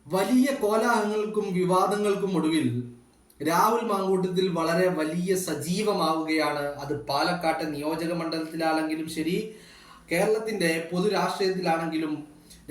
വലിയ കോലാഹലങ്ങൾക്കും വിവാദങ്ങൾക്കും ഒടുവിൽ രാഹുൽ മാങ്കൂട്ടത്തിൽ വളരെ വലിയ സജീവമാവുകയാണ്. അത് പാലക്കാട്ടെ നിയോജക മണ്ഡലത്തിലാണെങ്കിലും ശരി, കേരളത്തിന്റെ പൊതുരാഷ്ട്രീയത്തിലാണെങ്കിലും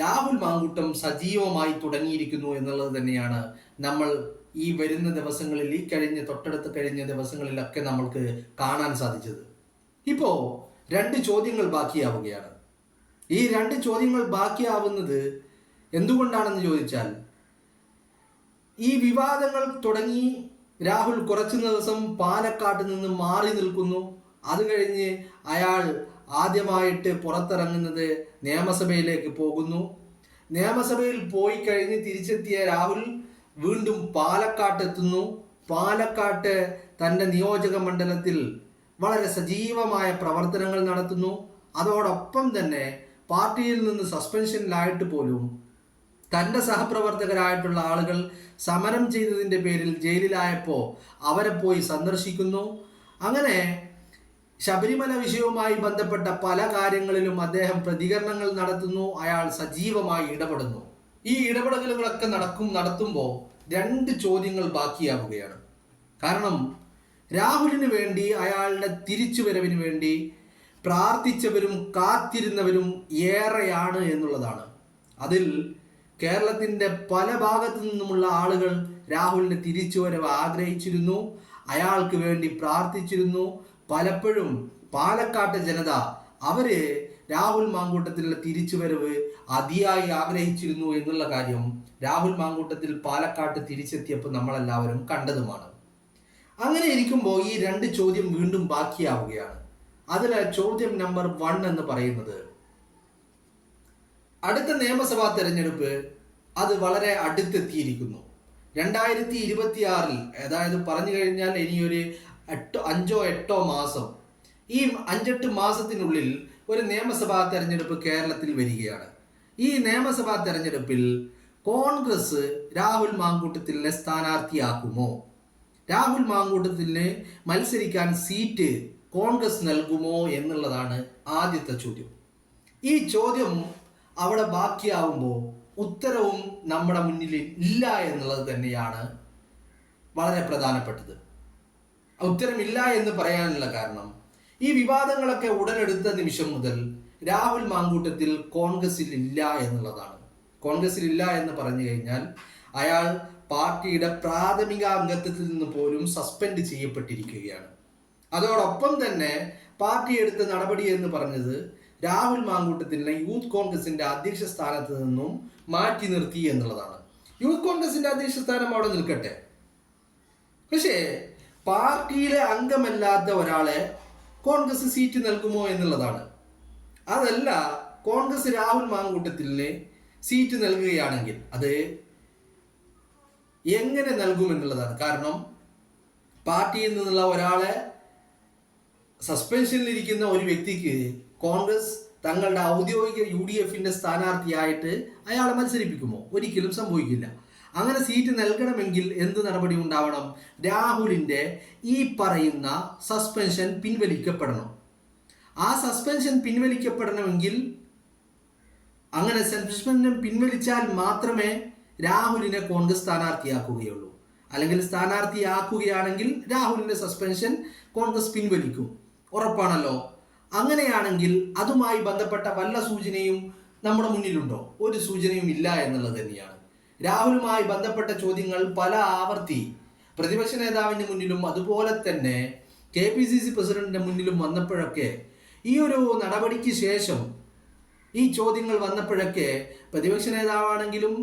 രാഹുൽ മാങ്കൂട്ടം സജീവമായി തുടങ്ങിയിരിക്കുന്നു എന്നുള്ളത് തന്നെയാണ് നമ്മൾ ഈ വരുന്ന ദിവസങ്ങളിൽ, തൊട്ടടുത്ത് കഴിഞ്ഞ ദിവസങ്ങളിലൊക്കെ നമ്മൾക്ക് കാണാൻ സാധിച്ചത്. ഇപ്പോ രണ്ട് ചോദ്യങ്ങൾ ബാക്കിയാവുകയാണ്. ഈ രണ്ട് ചോദ്യങ്ങൾ ബാക്കിയാവുന്നത് എന്തുകൊണ്ടാണെന്ന് ചോദിച്ചാൽ, ഈ വിവാദങ്ങൾ തുടങ്ങി രാഹുൽ കുറച്ചു ദിവസം പാലക്കാട്ട് നിന്ന് മാറി നിൽക്കുന്നു. അത് കഴിഞ്ഞ് അയാൾ ആദ്യമായിട്ട് പുറത്തിറങ്ങുന്നത് നിയമസഭയിലേക്ക് പോകുന്നു. നിയമസഭയിൽ പോയി കഴിഞ്ഞ് തിരിച്ചെത്തിയ രാഹുൽ വീണ്ടും പാലക്കാട്ടെത്തുന്നു. പാലക്കാട്ട് തൻ്റെ നിയോജക മണ്ഡലത്തിൽ വളരെ സജീവമായ പ്രവർത്തനങ്ങൾ നടത്തുന്നു. അതോടൊപ്പം തന്നെ പാർട്ടിയിൽ നിന്ന് സസ്പെൻഷനിലായിട്ട് പോലും തൻ്റെ സഹപ്രവർത്തകരായിട്ടുള്ള ആളുകൾ സമരം ചെയ്തതിൻ്റെ പേരിൽ ജയിലിലായപ്പോൾ അവരെ പോയി സന്ദർശിക്കുന്നു. അങ്ങനെ ശബരിമല വിഷയവുമായി ബന്ധപ്പെട്ട പല കാര്യങ്ങളിലും അദ്ദേഹം പ്രതികരണങ്ങൾ നടത്തുന്നു. അയാൾ സജീവമായി ഇടപെടുന്നു. ഈ ഇടപെടലുകളൊക്കെ നടത്തുമ്പോൾ രണ്ട് ചോദ്യങ്ങൾ ബാക്കിയാവുകയാണ്. കാരണം രാഹുലിന് വേണ്ടി, അയാളുടെ തിരിച്ചുവരവിന് വേണ്ടി പ്രാർത്ഥിച്ചവരും കാത്തിരുന്നവരും ഏറെയാണ് എന്നുള്ളതാണ്. അതിൽ കേരളത്തിൻ്റെ പല ഭാഗത്തു നിന്നുമുള്ള ആളുകൾ രാഹുലിൻ്റെ തിരിച്ചുവരവ് ആഗ്രഹിച്ചിരുന്നു, അയാൾക്ക് വേണ്ടി പ്രാർത്ഥിച്ചിരുന്നു. പലപ്പോഴും പാലക്കാട്ടെ ജനത അവര് രാഹുൽ മാങ്കൂട്ടത്തിലുള്ള തിരിച്ചുവരവ് അതിയായി ആഗ്രഹിച്ചിരുന്നു എന്നുള്ള കാര്യം രാഹുൽ മാങ്കൂട്ടത്തിൽ പാലക്കാട്ട് തിരിച്ചെത്തിയപ്പോൾ നമ്മളെല്ലാവരും കണ്ടതുമാണ്. അങ്ങനെ ഇരിക്കുമ്പോൾ ഈ രണ്ട് ചോദ്യം വീണ്ടും ബാക്കിയാവുകയാണ്. അതിൽ ചോദ്യം നമ്പർ 1 എന്ന് പറയുന്നത്, അടുത്ത നിയമസഭാ തെരഞ്ഞെടുപ്പ് അത് വളരെ അടുത്തെത്തിയിരിക്കുന്നു. 2026, അതായത് പറഞ്ഞു കഴിഞ്ഞാൽ ഇനിയൊരു 5-8 മാസം, ഈ 5-8 മാസത്തിനുള്ളിൽ ഒരു നിയമസഭാ തെരഞ്ഞെടുപ്പ് കേരളത്തിൽ വരികയാണ്. ഈ നിയമസഭാ തെരഞ്ഞെടുപ്പിൽ കോൺഗ്രസ് രാഹുൽ മാങ്കൂട്ടത്തിലിനെ സ്ഥാനാർത്ഥിയാക്കുമോ? രാഹുൽ മാങ്കൂട്ടത്തിലിന് മത്സരിക്കാൻ സീറ്റ് കോൺഗ്രസ് നൽകുമോ എന്നുള്ളതാണ് ആദ്യത്തെ ചോദ്യം. ഈ ചോദ്യം അവിടെ ബാക്കിയാവുമ്പോൾ ഉത്തരവും നമ്മുടെ മുന്നിൽ ഇല്ല എന്നുള്ളത് തന്നെയാണ് വളരെ പ്രധാനപ്പെട്ടത്. ഉത്തരമില്ല എന്ന് പറയാനുള്ള കാരണം, ഈ വിവാദങ്ങളൊക്കെ ഉടലെടുത്ത നിമിഷം മുതൽ രാഹുൽ മാങ്കൂട്ടത്തിൽ കോൺഗ്രസിൽ ഇല്ല എന്നുള്ളതാണ്. കോൺഗ്രസിൽ ഇല്ല എന്ന് പറഞ്ഞു കഴിഞ്ഞാൽ അയാൾ പാർട്ടിയുടെ പ്രാഥമിക അംഗത്വത്തിൽ നിന്ന് പോലും സസ്പെൻഡ് ചെയ്യപ്പെട്ടിരിക്കുകയാണ്. അതോടൊപ്പം തന്നെ പാർട്ടി എടുത്ത നടപടി എന്ന് പറഞ്ഞത് രാഹുൽ മാങ്കൂട്ടത്തിനെ യൂത്ത് കോൺഗ്രസിന്റെ അധ്യക്ഷ സ്ഥാനത്ത് നിന്നും മാറ്റി നിർത്തി എന്നുള്ളതാണ്. യൂത്ത് കോൺഗ്രസിന്റെ അധ്യക്ഷ സ്ഥാനം അവിടെ നിൽക്കട്ടെ, പക്ഷേ പാർട്ടിയിലെ അംഗമല്ലാത്ത ഒരാളെ കോൺഗ്രസ് സീറ്റ് നൽകുമോ എന്നുള്ളതാണ്. അതല്ല, കോൺഗ്രസ് രാഹുൽ മാങ്കൂട്ടത്തിനെ സീറ്റ് നൽകുകയാണെങ്കിൽ അത് എങ്ങനെ നൽകുമെന്നുള്ളതാണ്. കാരണം പാർട്ടിയിൽ നിന്നുള്ള ഒരാളെ, സസ്പെൻഷനിലിരിക്കുന്ന ഒരു വ്യക്തിക്ക് കോൺഗ്രസ് തങ്ങളുടെ ഔദ്യോഗിക UDFന്റെ സ്ഥാനാർത്ഥിയായിട്ട് അയാളെ മത്സരിപ്പിക്കുമോ? ഒരിക്കലും സംഭവിക്കില്ല. അങ്ങനെ സീറ്റ് നൽകണമെങ്കിൽ എന്ത് നടപടി ഉണ്ടാവണം? രാഹുലിൻ്റെ ഈ പറയുന്ന സസ്പെൻഷൻ പിൻവലിക്കപ്പെടണം. ആ സസ്പെൻഷൻ പിൻവലിക്കപ്പെടണമെങ്കിൽ, അങ്ങനെ സസ്പെൻഷൻ പിൻവലിച്ചാൽ മാത്രമേ രാഹുലിനെ കോൺഗ്രസ് സ്ഥാനാർത്ഥിയാക്കുകയുള്ളൂ. അല്ലെങ്കിൽ സ്ഥാനാർത്ഥിയാക്കുകയാണെങ്കിൽ രാഹുലിൻ്റെ സസ്പെൻഷൻ കോൺഗ്രസ് പിൻവലിക്കും, ഉറപ്പാണല്ലോ. അങ്ങനെയാണെങ്കിൽ അതുമായി ബന്ധപ്പെട്ട വല്ല സൂചനയും നമ്മുടെ മുന്നിലുണ്ടോ? ഒരു സൂചനയും ഇല്ല എന്നുള്ളത് തന്നെയാണ്. രാഹുലുമായി ബന്ധപ്പെട്ട ചോദ്യങ്ങൾ പല ആവർത്തി പ്രതിപക്ഷ നേതാവിൻ്റെ മുന്നിലും അതുപോലെ തന്നെ KPCC പ്രസിഡന്റിന്റെ മുന്നിലും വന്നപ്പോഴൊക്കെ, ഈ ഒരു നടപടിക്ക് ശേഷം ഈ ചോദ്യങ്ങൾ വന്നപ്പോഴൊക്കെ പ്രതിപക്ഷ നേതാവാണെങ്കിലും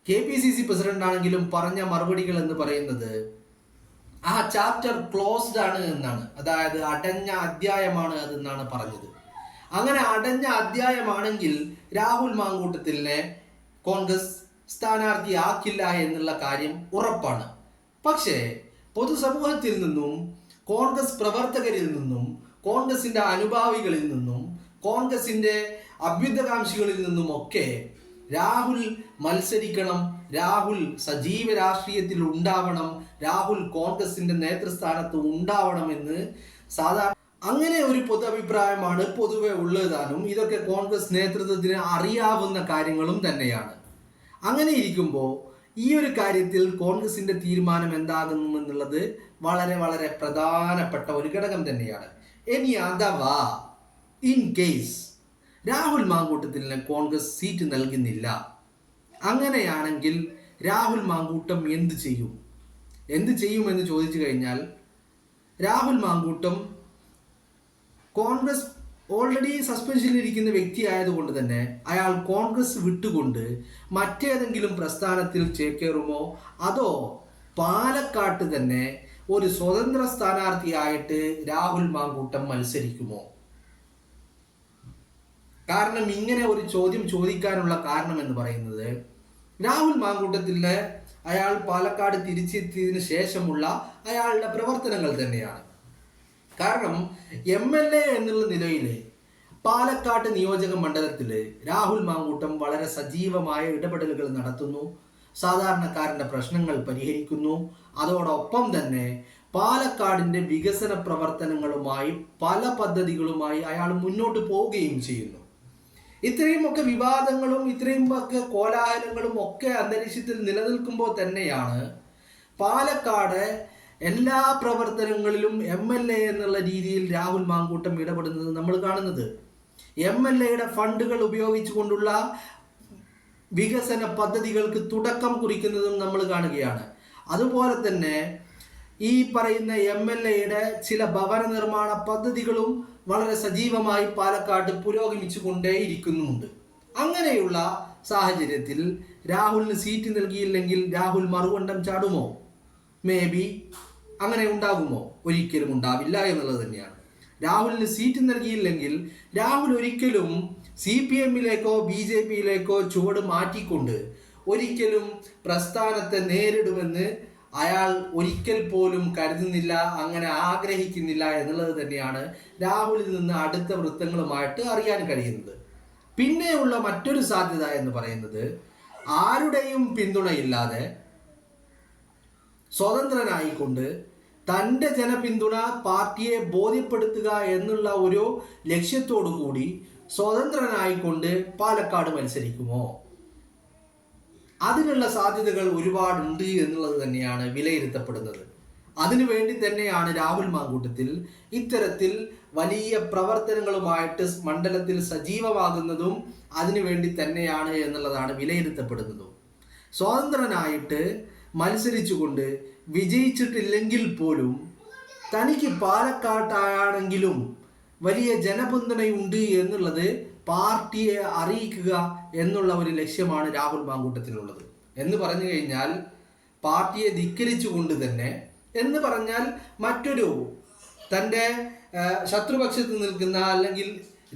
KPCC പ്രസിഡന്റ് ആണെങ്കിലും പറഞ്ഞ മറുപടികൾ എന്ന് പറയുന്നത് ആ ചാപ്റ്റർ ക്ലോസ്ഡ് ആണ് എന്നാണ്. അതായത് അടഞ്ഞ അധ്യായമാണ് അതെന്നാണ് പറഞ്ഞത്. അങ്ങനെ അടഞ്ഞ അധ്യായമാണെങ്കിൽ രാഹുൽ മാങ്കൂട്ടത്തിലിനെ കോൺഗ്രസ് സ്ഥാനാർത്ഥിയാക്കില്ല എന്നുള്ള കാര്യം ഉറപ്പാണ്. പക്ഷേ പൊതുസമൂഹത്തിൽ നിന്നും, കോൺഗ്രസ് പ്രവർത്തകരിൽ നിന്നും, കോൺഗ്രസിന്റെ അനുഭാവികളിൽ നിന്നും, കോൺഗ്രസിന്റെ അഭ്യുദ്ധകാംക്ഷികളിൽ നിന്നുമൊക്കെ രാഹുൽ മത്സരിക്കണം, രാഹുൽ സജീവ രാഷ്ട്രീയത്തിൽ ഉണ്ടാവണം, രാഹുൽ കോൺഗ്രസിന്റെ നേതൃസ്ഥാനത്ത് ഉണ്ടാവണമെന്ന് സാധാരണ അങ്ങനെ ഒരു പൊതു അഭിപ്രായമാണ് പൊതുവെ ഉള്ളതാനും ഇതൊക്കെ കോൺഗ്രസ് നേതൃത്വത്തിന് അറിയാവുന്ന കാര്യങ്ങളും തന്നെയാണ്. അങ്ങനെ ഇരിക്കുമ്പോൾ ഈ ഒരു കാര്യത്തിൽ കോൺഗ്രസിന്റെ തീരുമാനം എന്താകുന്നു എന്നുള്ളത് വളരെ വളരെ പ്രധാനപ്പെട്ട ഒരു ഘടകം തന്നെയാണ്. ഇനി അഥവാ ഇൻ കേസ് രാഹുൽ മാങ്കൂട്ടത്തിന് കോൺഗ്രസ് സീറ്റ് നൽകുന്നില്ല, അങ്ങനെയാണെങ്കിൽ രാഹുൽ മാങ്കൂട്ടം എന്ത് ചെയ്യുമെന്ന് ചോദിച്ചു കഴിഞ്ഞാൽ, രാഹുൽ മാങ്കൂട്ടം കോൺഗ്രസ് ഓൾറെഡി സസ്പെൻഷനിൽ ഇരിക്കുന്ന വ്യക്തി ആയതുകൊണ്ട് തന്നെ അയാൾ കോൺഗ്രസ് വിട്ടുകൊണ്ട് മറ്റേതെങ്കിലും പ്രസ്ഥാനത്തിൽ ചേക്കേറുമോ, അതോ പാലക്കാട്ട് തന്നെ ഒരു സ്വതന്ത്ര സ്ഥാനാർത്ഥിയായിട്ട് രാഹുൽ മാങ്കൂട്ടം മത്സരിക്കുമോ? കാരണം ഇങ്ങനെ ഒരു ചോദ്യം ചോദിക്കാനുള്ള കാരണം എന്ന് പറയുന്നത്, രാഹുൽ മാങ്കൂട്ടത്തിലെ അയാൾ പാലക്കാട് തിരിച്ചെത്തിയതിനു ശേഷമുള്ള അയാളുടെ പ്രവർത്തനങ്ങൾ തന്നെയാണ്. കാരണം MLA എന്നുള്ള നിലയിൽ പാലക്കാട് നിയോജക മണ്ഡലത്തിൽ രാഹുൽ മാങ്കൂട്ടം വളരെ സജീവമായ ഇടപെടലുകൾ നടത്തുന്നു, സാധാരണക്കാരൻ്റെ പ്രശ്നങ്ങൾ പരിഹരിക്കുന്നു. അതോടൊപ്പം തന്നെ പാലക്കാടിൻ്റെ വികസന പ്രവർത്തനങ്ങളുമായി പല പദ്ധതികളുമായി അയാൾ മുന്നോട്ട് പോവുകയും ചെയ്യുന്നു. ഇത്രയുമൊക്കെ വിവാദങ്ങളും ഇത്രയുമൊക്കെ കോലാഹലങ്ങളും ഒക്കെ അന്തരീക്ഷത്തിൽ നിലനിൽക്കുമ്പോൾ തന്നെയാണ് പാലക്കാട് എല്ലാ പ്രവർത്തനങ്ങളിലും MLA എന്നുള്ള രീതിയിൽ രാഹുൽ മാങ്കൂട്ടം ഇടപെടുന്നത് നമ്മൾ കാണുന്നത്. MLAയുടെ ഫണ്ടുകൾ ഉപയോഗിച്ചുകൊണ്ടുള്ള വികസന പദ്ധതികൾക്ക് തുടക്കം കുറിക്കുന്നതും നമ്മൾ കാണുകയാണ്. അതുപോലെ തന്നെ ഈ പറയുന്ന MLAയുടെ ചില ഭവന നിർമ്മാണ പദ്ധതികളും വളരെ സജീവമായി പാലക്കാട് പുരോഗമിച്ചു കൊണ്ടേയിരിക്കുന്നുമുണ്ട്. അങ്ങനെയുള്ള സാഹചര്യത്തിൽ രാഹുലിന് സീറ്റ് നൽകിയില്ലെങ്കിൽ രാഹുൽ മറുകണ്ഠം ചാടുമോ? മേ ബി അങ്ങനെ ഉണ്ടാകുമോ? ഒരിക്കലും ഉണ്ടാവില്ല എന്നുള്ളത് തന്നെയാണ്. രാഹുലിന് സീറ്റ് നൽകിയില്ലെങ്കിൽ രാഹുൽ ഒരിക്കലും CPM-ലേക്കോ BJP-യിലേക്കോ ചുവട് മാറ്റിക്കൊണ്ട് ഒരിക്കലും പ്രസ്ഥാനത്തെ നേരിടുമെന്ന് അയാൾ ഒരിക്കൽ പോലും കരുതുന്നില്ല, അങ്ങനെ ആഗ്രഹിക്കുന്നില്ല എന്നുള്ളത് തന്നെയാണ് രാഹുലിൽ നിന്ന് അടുത്ത വൃത്തങ്ങളുമായിട്ട് അറിയാൻ കഴിയുന്നത്. പിന്നെയുള്ള മറ്റൊരു സാധ്യത എന്ന് പറയുന്നത്, ആരുടെയും പിന്തുണയില്ലാതെ സ്വതന്ത്രനായിക്കൊണ്ട് തൻ്റെ ജനപിന്തുണ പാർട്ടിയെ ബോധ്യപ്പെടുത്തുക എന്നുള്ള ഒരു ലക്ഷ്യത്തോടു കൂടി സ്വതന്ത്രനായിക്കൊണ്ട് പാലക്കാട് മത്സരിക്കുമോ? അതിനുള്ള സാധ്യതകൾ ഒരുപാടുണ്ട് എന്നുള്ളത് തന്നെയാണ് വിലയിരുത്തപ്പെടുന്നത്. അതിനുവേണ്ടി തന്നെയാണ് രാഹുൽ മാങ്കൂട്ടത്തിൽ ഇത്തരത്തിൽ വലിയ പ്രവർത്തനങ്ങളുമായിട്ട് മണ്ഡലത്തിൽ സജീവമാകുന്നതും അതിനുവേണ്ടി തന്നെയാണ് എന്നുള്ളതാണ് വിലയിരുത്തപ്പെടുന്നതും. സ്വതന്ത്രനായിട്ട് മത്സരിച്ചുകൊണ്ട് വിജയിച്ചിട്ടില്ലെങ്കിൽ പോലും തനിക്ക് പാലക്കാട്ടായാണെങ്കിലും വലിയ ജനപിന്തുണയുണ്ട് എന്നുള്ളത് പാർട്ടിയെ അറിയിക്കുക എന്നുള്ള ഒരു ലക്ഷ്യമാണ് രാഹുൽ മാങ്കൂട്ടത്തിനുള്ളത്. എന്ന് പറഞ്ഞു കഴിഞ്ഞാൽ പാർട്ടിയെ ധിക്കരിച്ചുകൊണ്ട് തന്നെ, എന്ന് പറഞ്ഞാൽ മറ്റൊരു തൻ്റെ ശത്രുപക്ഷത്ത് നിൽക്കുന്ന അല്ലെങ്കിൽ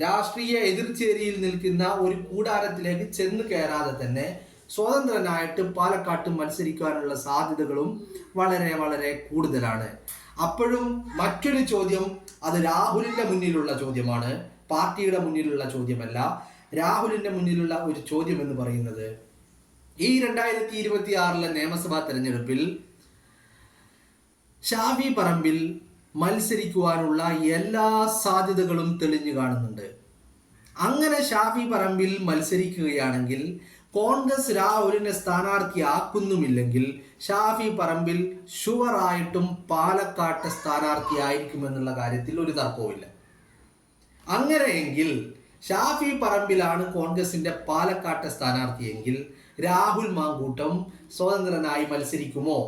രാഷ്ട്രീയ എതിർചേരിയിൽ നിൽക്കുന്ന ഒരു കൂടാരത്തിലേക്ക് ചെന്ന് കയറാതെ തന്നെ സ്വതന്ത്രനായിട്ട് പാലക്കാട്ട് മത്സരിക്കാനുള്ള സാധ്യതകളും വളരെ വളരെ കൂടുതലാണ്. അപ്പോഴും മറ്റൊരു ചോദ്യം, അത് രാഹുലിൻ്റെ മുന്നിലുള്ള ചോദ്യമാണ്, പാർട്ടിയുടെ മുന്നിലുള്ള ചോദ്യമല്ല. രാഹുലിൻ്റെ മുന്നിലുള്ള ഒരു ചോദ്യം എന്ന് പറയുന്നത്, ഈ 2026 നിയമസഭാ തെരഞ്ഞെടുപ്പിൽ ഷാഫി പറമ്പിൽ മത്സരിക്കുവാനുള്ള എല്ലാ സാധ്യതകളും തെളിഞ്ഞു കാണുന്നുണ്ട്. അങ്ങനെ ഷാഫി പറമ്പിൽ മത്സരിക്കുകയാണെങ്കിൽ കോൺഗ്രസ് രാഹുലിനെ സ്ഥാനാർത്ഥിയാക്കുന്നുമില്ലെങ്കിൽ ഷാഫി പറമ്പിൽ ഷുവറായിട്ടും പാലക്കാട്ട് സ്ഥാനാർത്ഥിയായിരിക്കുമെന്നുള്ള കാര്യത്തിൽ ഒരു തർക്കവുമില്ല. അങ്ങനെയെങ്കിൽ ഷാഫി പറമ്പിലാണ് കോൺഗ്രസിന്റെ പാലക്കാട്ടെ സ്ഥാനാർത്ഥിയെങ്കിൽ രാഹുൽ മാങ്കൂട്ടം സ്വതന്ത്രനായി മത്സരിക്കുമോ?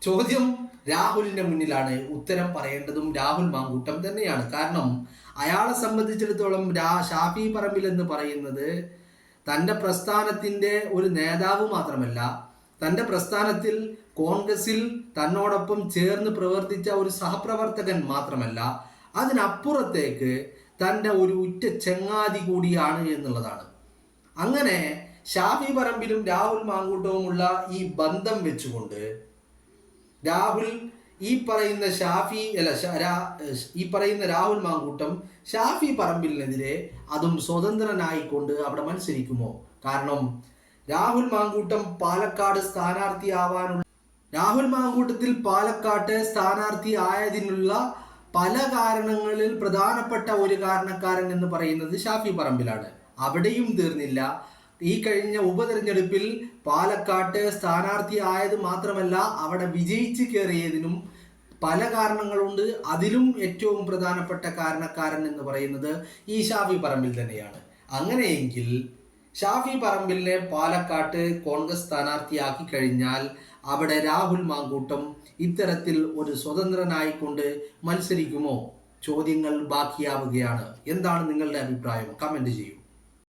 ചോദ്യം രാഹുലിന്റെ മുന്നിലാണ്. ഉത്തരം പറയേണ്ടതും രാഹുൽ മാങ്കൂട്ടം തന്നെയാണ്. കാരണം അയാളെ സംബന്ധിച്ചിടത്തോളം ഷാഫി പറമ്പിൽ എന്ന് പറയുന്നത് തൻ്റെ പ്രസ്ഥാനത്തിൻ്റെ ഒരു നേതാവ് മാത്രമല്ല, തൻ്റെ പ്രസ്ഥാനത്തിൽ കോൺഗ്രസിൽ തന്നോടൊപ്പം ചേർന്ന് പ്രവർത്തിച്ച ഒരു സഹപ്രവർത്തകൻ മാത്രമല്ല, അതിനപ്പുറത്തേക്ക് തൻ്റെ ഒരു ഉറ്റ ചങ്ങാതി കൂടിയാണ് എന്നുള്ളതാണ്. അങ്ങനെ ഷാഫി പറമ്പിലും രാഹുൽ മാങ്കൂട്ടവുമുള്ള ഈ ബന്ധം വെച്ചുകൊണ്ട് രാഹുൽ ഈ പറയുന്ന രാഹുൽ മാങ്കൂട്ടം ഷാഫി പറമ്പിലിനെതിരെ അതും സ്വതന്ത്രനായിക്കൊണ്ട് അവിടെ മത്സരിക്കുമോ? കാരണം രാഹുൽ മാങ്കൂട്ടം പാലക്കാട് സ്ഥാനാർത്ഥിയാവാനുള്ള രാഹുൽ മാങ്കൂട്ടത്തിൽ പാലക്കാട്ട് സ്ഥാനാർത്ഥി ആയതിനുള്ള പല കാരണങ്ങളിൽ പ്രധാനപ്പെട്ട ഒരു കാരണക്കാരൻ എന്ന് പറയുന്നത് ഷാഫി പറമ്പിലാണ്. അവിടെയും തീർന്നില്ല, ഈ കഴിഞ്ഞ ഉപതെരഞ്ഞെടുപ്പിൽ പാലക്കാട്ട് സ്ഥാനാർത്ഥിയായത് മാത്രമല്ല അവിടെ വിജയിച്ച് കയറിയതിനും പല കാരണങ്ങളുണ്ട്. അതിലും ഏറ്റവും പ്രധാനപ്പെട്ട കാരണക്കാരൻ എന്ന് പറയുന്നത് ഈ ഷാഫി പറമ്പിൽ തന്നെയാണ്. അങ്ങനെയെങ്കിൽ ഷാഫി പറമ്പിലിനെ പാലക്കാട്ട് കോൺഗ്രസ് സ്ഥാനാർത്ഥിയാക്കി കഴിഞ്ഞാൽ അവിടെ രാഹുൽ മാങ്കൂട്ടം ഇത്തരത്തിൽ ഒരു സ്വതന്ത്രനായിക്കൊണ്ട് മത്സരിക്കുമോ? ചോദ്യങ്ങൾ ബാക്കിയാവുകയാണ്. എന്താണ് നിങ്ങളുടെ അഭിപ്രായം? കമന്റ് ചെയ്യൂ.